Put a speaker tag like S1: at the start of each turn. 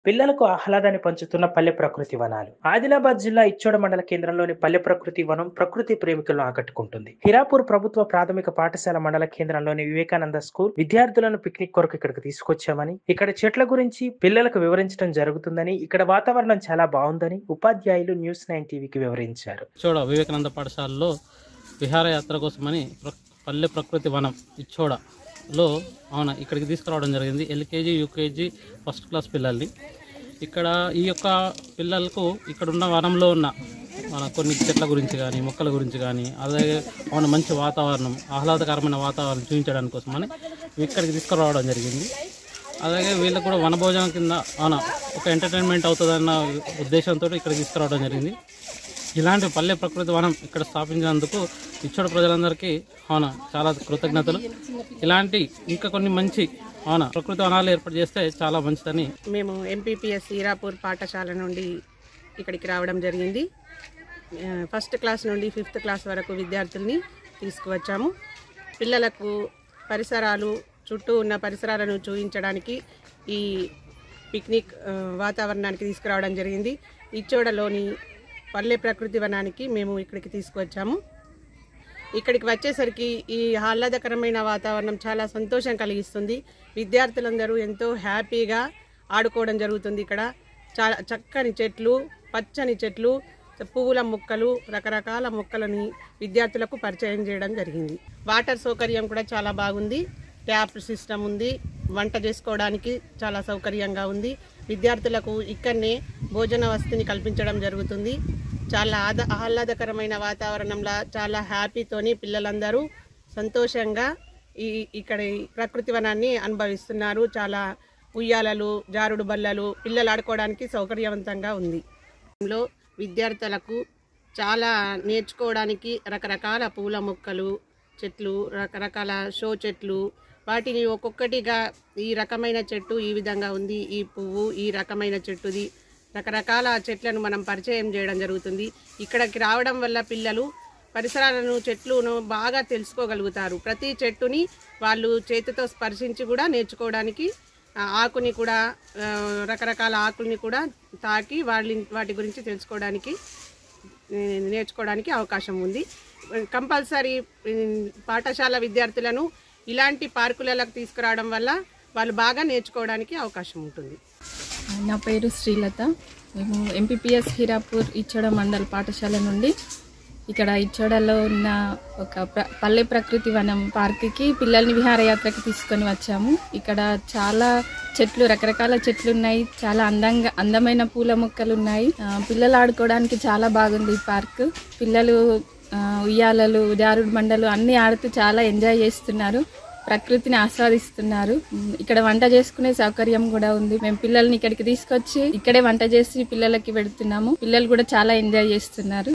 S1: పిల్లలకు ఆహ్లాదాన్ని పంచుతున్న పల్లె ప్రకృతి వనాలు. ఆదిలాబాద్ జిల్లా ఇచ్చోడ మండల కేంద్రంలోని పల్లె ప్రకృతి వనం ప్రకృతి ప్రేమికులను ఆకట్టుకుంటుంది. హిరాపూర్ ప్రభుత్వ ప్రాథమిక పాఠశాల మండల కేంద్రంలోని వివేకానంద స్కూల్ విద్యార్థులను పిక్నిక్ కొరకు ఇక్కడికి తీసుకొచ్చామని, ఇక్కడ చెట్ల గురించి పిల్లలకు వివరించడం జరుగుతుందని, ఇక్కడ వాతావరణం చాలా బాగుందని ఉపాధ్యాయులు న్యూస్ 9 టీవీకి వివరించారు.
S2: ఇచ్చోడ వివేకానంద పాఠశాలలో విహారయాత్ర కోసమని పల్లె ప్రకృతి వనం ఇచ్చోడలో ఇక్కడికి తీసుకురావడం జరిగింది. ఎల్కేజీ, యూకేజీ, ఫస్ట్ క్లాస్ పిల్లల్ని. ఇక్కడ ఈ యొక్క పిల్లలకు ఇక్కడ ఉన్న వనంలో ఉన్న కొన్ని చెట్ల గురించి కానీ, మొక్కల గురించి కానీ, అలాగే మంచి వాతావరణం, ఆహ్లాదకరమైన వాతావరణం చూపించడానికి కోసమని ఇక్కడికి తీసుకురావడం జరిగింది. అలాగే వీళ్ళకు కూడా వనభోజనం కింద ఒక ఎంటర్టైన్మెంట్ అవుతుందన్న ఉద్దేశంతో ఇక్కడ తీసుకురావడం జరిగింది. ఇలాంటి పల్లె ప్రకృతి వనం ఇక్కడ స్థాపించినందుకు ఇచ్చోడ ప్రజలందరికీ చాలా కృతజ్ఞతలు. ఇలాంటి ఇంకా కొన్ని మంచి ప్రకృతి వనాలు ఏర్పాటు చేస్తే చాలా మంచిదని
S3: మేము ఎంపీపీఎస్ హీరాపూర్ పాఠశాల నుండి ఇక్కడికి రావడం జరిగింది. ఫస్ట్ క్లాస్ నుండి 5th క్లాస్ వరకు విద్యార్థుల్ని తీసుకువచ్చాము. పిల్లలకు పరిసరాలు, చుట్టూ ఉన్న పరిసరాలను చూపించడానికి ఈ పిక్నిక్ వాతావరణానికి తీసుకురావడం జరిగింది. ఇచ్చోడలోని పల్లె ప్రకృతి వనానికి మేము ఇక్కడికి తీసుకువచ్చాము. ఇక్కడికి వచ్చేసరికి ఈ ఆహ్లాదకరమైన వాతావరణం చాలా సంతోషం కలిగిస్తుంది. విద్యార్థులందరూ ఎంతో హ్యాపీగా ఆడుకోవడం జరుగుతుంది. ఇక్కడ చాలా చక్కని చెట్లు, పచ్చని చెట్లు, పువ్వుల మొక్కలు, రకరకాల మొక్కలని విద్యార్థులకు పరిచయం చేయడం జరిగింది. వాటర్ సౌకర్యం కూడా చాలా బాగుంది. ట్యాప్ సిస్టమ్ ఉంది. వంట చేసుకోవడానికి చాలా సౌకర్యంగా ఉంది. విద్యార్థులకు ఇక్కడనే భోజన వసతిని కల్పించడం జరుగుతుంది. చాలా ఆహ్లాదకరమైన వాతావరణంలో చాలా హ్యాపీతోని పిల్లలందరూ సంతోషంగా ఇక్కడ ప్రకృతి వనాన్ని అనుభవిస్తున్నారు. చాలా ఉయ్యాలలు, జారుడు బల్లలు పిల్లలు ఆడుకోవడానికి సౌకర్యవంతంగా ఉంది. విద్యార్థులకు చాలా నేర్చుకోవడానికి రకరకాల పూల మొక్కలు, చెట్లు, రకరకాల షో చెట్లు, వాటిని ఒక్కొక్కటిగా ఈ రకమైన చెట్టు ఈ విధంగా ఉంది, ఈ పువ్వు ఈ రకమైన చెట్టుది, రకరకాల చెట్లను మనం పరిచయం చేయడం జరుగుతుంది. ఇక్కడికి రావడం వల్ల పిల్లలు పరిసరాలను, చెట్లను బాగా తెలుసుకోగలుగుతారు. ప్రతి చెట్టుని వాళ్ళు చేతితో స్పర్శించి కూడా నేర్చుకోవడానికి, ఆకుని కూడా, రకరకాల ఆకుల్ని కూడా తాకి వాటి గురించి తెలుసుకోవడానికి, నేర్చుకోవడానికి అవకాశం ఉంది. కంపల్సరీ పాఠశాల విద్యార్థులను ఇలాంటి పార్కులకు తీసుకురావడం వల్ల వాళ్ళు బాగా నేర్చుకోవడానికి అవకాశం ఉంటుంది.
S4: నా పేరు శ్రీలత. మేము ఎంపీపీఎస్ హీరాపూర్ ఇచ్చోడ మండల పాఠశాల నుండి ఇక్కడ ఇచ్చోడలో ఉన్న ఒక పల్లె ప్రకృతి వనం పార్క్కి పిల్లల్ని విహారయాత్రకి తీసుకొని వచ్చాము. ఇక్కడ చాలా చెట్లు, రకరకాల చెట్లు ఉన్నాయి. చాలా అందమైన పూల మొక్కలు ఉన్నాయి. పిల్లలు ఆడుకోవడానికి చాలా బాగుంది ఈ పార్క్. పిల్లలు ఉయ్యాలలు, జారుడు బండలు అన్నీ ఆడుతూ చాలా ఎంజాయ్ చేస్తున్నారు, ప్రకృతిని ఆస్వాదిస్తున్నారు. ఇక్కడ వంట చేసుకునే సౌకర్యం కూడా ఉంది. మేము పిల్లల్ని ఇక్కడికి తీసుకొచ్చి ఇక్కడే వంట చేసి పిల్లలకి పెడుతున్నాము. పిల్లలు కూడా చాలా ఎంజాయ్ చేస్తున్నారు.